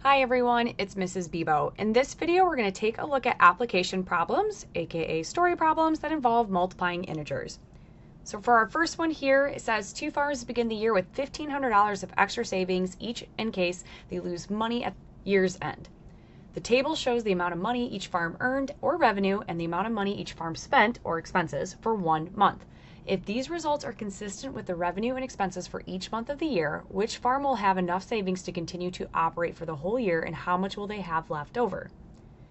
Hi everyone, it's Mrs. Bebo. In this video, we're going to take a look at application problems, aka story problems that involve multiplying integers. So for our first one here, it says two farmers begin the year with $1,500 of extra savings each in case they lose money at year's end. The table shows the amount of money each farm earned or revenue and the amount of money each farm spent or expenses for 1 month. If these results are consistent with the revenue and expenses for each month of the year, which farm will have enough savings to continue to operate for the whole year and how much will they have left over?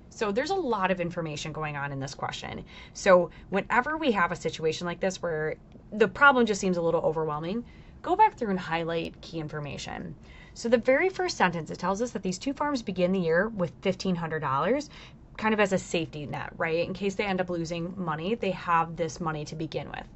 So there's a lot of information going on in this question. So whenever we have a situation like this where the problem just seems a little overwhelming, go back through and highlight key information. So the very first sentence, it tells us that these two farms begin the year with $1,500 kind of as a safety net, right? In case they end up losing money, they have this money to begin with.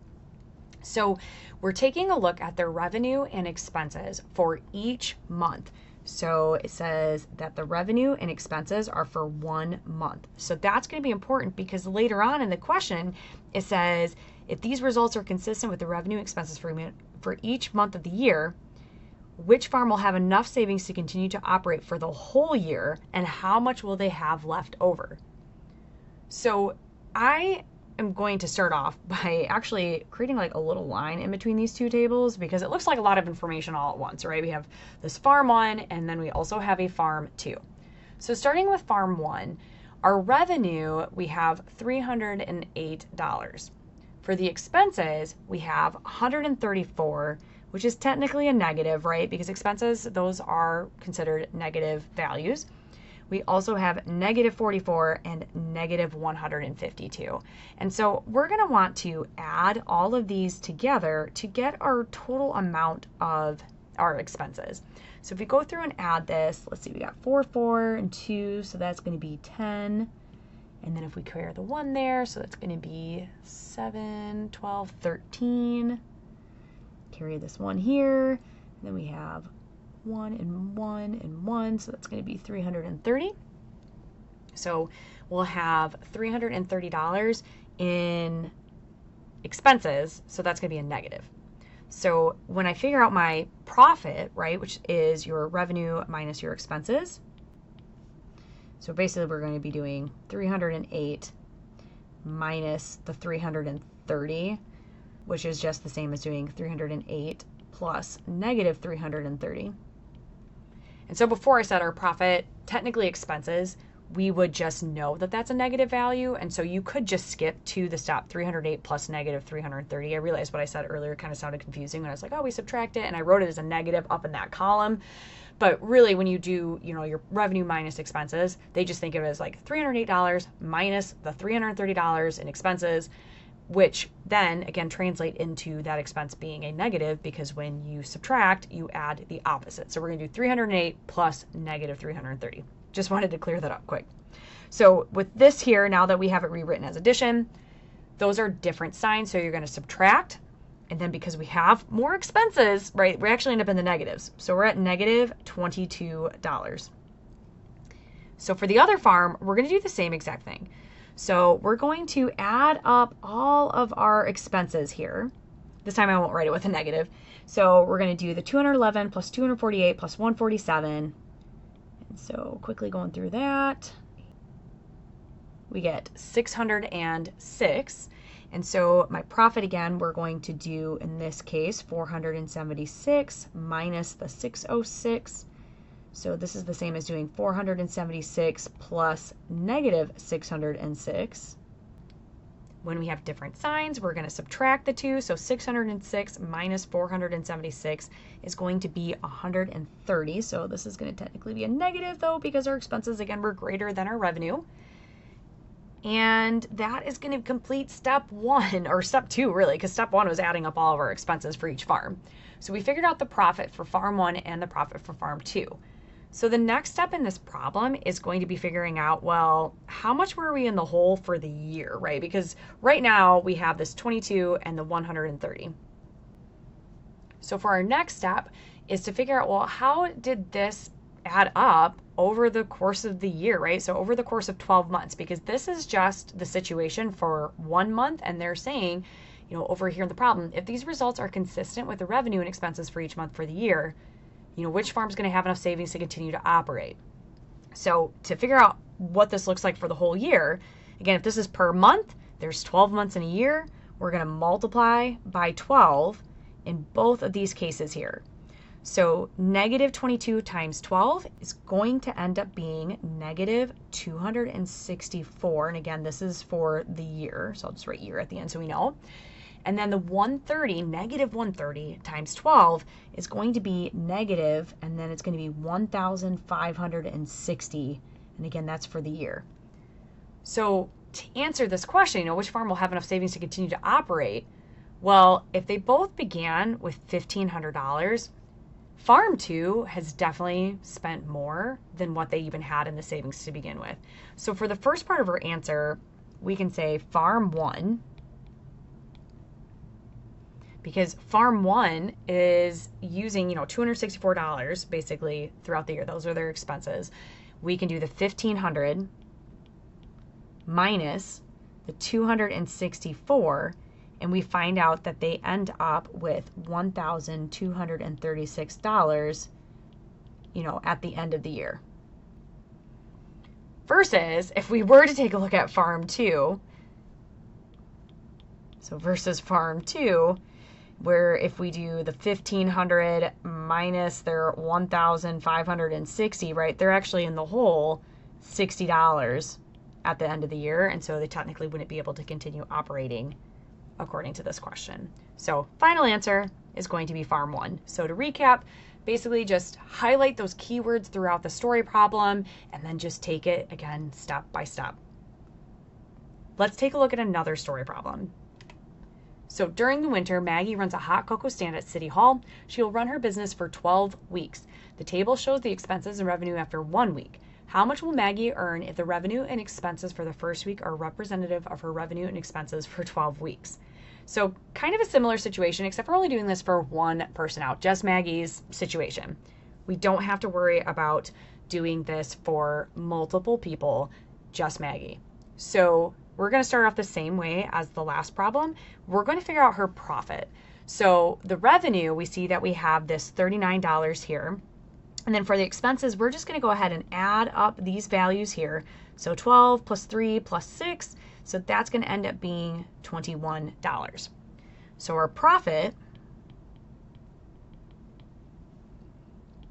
So we're taking a look at their revenue and expenses for each month. So it says that the revenue and expenses are for 1 month. So that's going to be important because later on in the question, it says if these results are consistent with the revenue and expenses for each month of the year, which farm will have enough savings to continue to operate for the whole year and how much will they have left over? So I'm going to start off by actually creating like a little line in between these two tables because it looks like a lot of information all at once, right? We have this farm 1 and then we also have a farm 2. So starting with farm 1, our revenue, we have $308. For the expenses, we have $134, which is technically a negative, right? Because expenses, those are considered negative values. We also have negative 44 and negative 152. And so we're going to want to add all of these together to get our total amount of our expenses. So if we go through and add this, let's see, we got 4, 4, and 2, so that's going to be 10. And then if we carry the 1 there, so that's going to be 7, 12, 13. Carry this 1 here, and then we have 1 and 1 and 1, so that's going to be 330. So we'll have $330 in expenses, so that's going to be a negative. So when I figure out my profit, right, which is your revenue minus your expenses, so basically we're going to be doing 308 minus the 330, which is just the same as doing 308 plus negative 330. And so before I said our profit, technically expenses, we would just know that that's a negative value. And so you could just skip to the step 308 plus negative 330. I realized what I said earlier kind of sounded confusing when I was like, oh, we subtract it. And I wrote it as a negative up in that column. But really when you do, your revenue minus expenses, they just think of it as like $308 minus the $330 in expenses, which then again translate into that expense being a negative because when you subtract, you add the opposite. So we're going to do 308 plus negative 330. Just wanted to clear that up quick. So with this here, now that we have it rewritten as addition, those are different signs. So you're going to subtract, and then because we have more expenses, right, we actually end up in the negatives. So we're at negative $22. So for the other farm, we're going to do the same exact thing. So we're going to add up all of our expenses here. This time I won't write it with a negative. So we're going to do the 211 plus 248 plus 147. And so quickly going through that, we get 606. And so my profit again, we're going to do in this case 476 minus the 606. So this is the same as doing 476 plus negative 606. When we have different signs, we're going to subtract the two. So 606 minus 476 is going to be 130. So this is going to technically be a negative though, because our expenses again were greater than our revenue. And that is going to complete step 1, or step 2 really, because step 1 was adding up all of our expenses for each farm. So we figured out the profit for farm 1 and the profit for farm 2. So the next step in this problem is going to be figuring out, well, how much were we in the hole for the year, right? Because right now we have this 22 and the 130. So for our next step is to figure out, well, how did this add up over the course of the year, right? So over the course of 12 months, because this is just the situation for 1 month. And they're saying, over here in the problem, if these results are consistent with the revenue and expenses for each month for the year, which farm's going to have enough savings to continue to operate? So to figure out what this looks like for the whole year, again, if this is per month, there's 12 months in a year. We're going to multiply by 12 in both of these cases here. So negative 22 times 12 is going to end up being negative 264. And again, this is for the year. So I'll just write year at the end so we know. And then the 130, negative 130 times 12 is going to be negative, and then it's going to be 1,560. And again, that's for the year. So to answer this question, which farm will have enough savings to continue to operate? Well, if they both began with $1,500, Farm 2 has definitely spent more than what they even had in the savings to begin with. So for the first part of our answer, we can say Farm 1, because Farm 1 is using, $264 basically throughout the year. Those are their expenses. We can do the $1,500 minus the $264, and we find out that they end up with $1,236, at the end of the year. Versus if we were to take a look at Farm 2, so versus Farm 2, where if we do the $1,500 minus their $1,560, right, they're actually in the hole $60 at the end of the year, and so they technically wouldn't be able to continue operating according to this question. So final answer is going to be Farm 1. So to recap, basically just highlight those keywords throughout the story problem and then just take it again step by step. Let's take a look at another story problem. So during the winter, Maggie runs a hot cocoa stand at City Hall. She will run her business for 12 weeks. The table shows the expenses and revenue after 1 week. How much will Maggie earn if the revenue and expenses for the first week are representative of her revenue and expenses for 12 weeks? So kind of a similar situation, except we're only doing this for one person out, just Maggie's situation. We don't have to worry about doing this for multiple people, just Maggie. So we're going to start off the same way as the last problem. We're going to figure out her profit. So the revenue, we see that we have this $39 here. And then for the expenses, we're just going to go ahead and add up these values here. So 12 plus 3 plus 6. So that's going to end up being $21. So our profit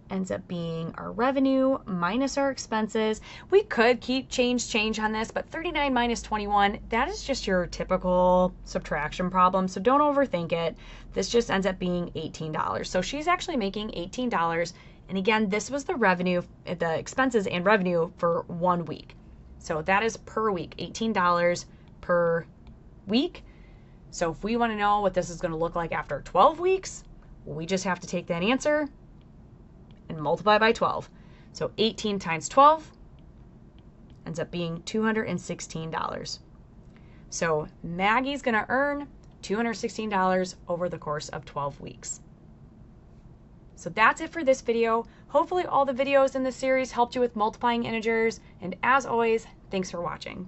ends up being our revenue minus our expenses. We could keep change on this, but 39 minus 21, that is just your typical subtraction problem. So don't overthink it. This just ends up being $18. So she's actually making $18. And again, this was the revenue, the expenses and revenue for 1 week. So that is per week, $18 per week. So if we want to know what this is going to look like after 12 weeks, we just have to take that answer and multiply by 12. So 18 times 12 ends up being $216. So Maggie's going to earn $216 over the course of 12 weeks. So that's it for this video. Hopefully all the videos in this series helped you with multiplying integers. And as always, thanks for watching.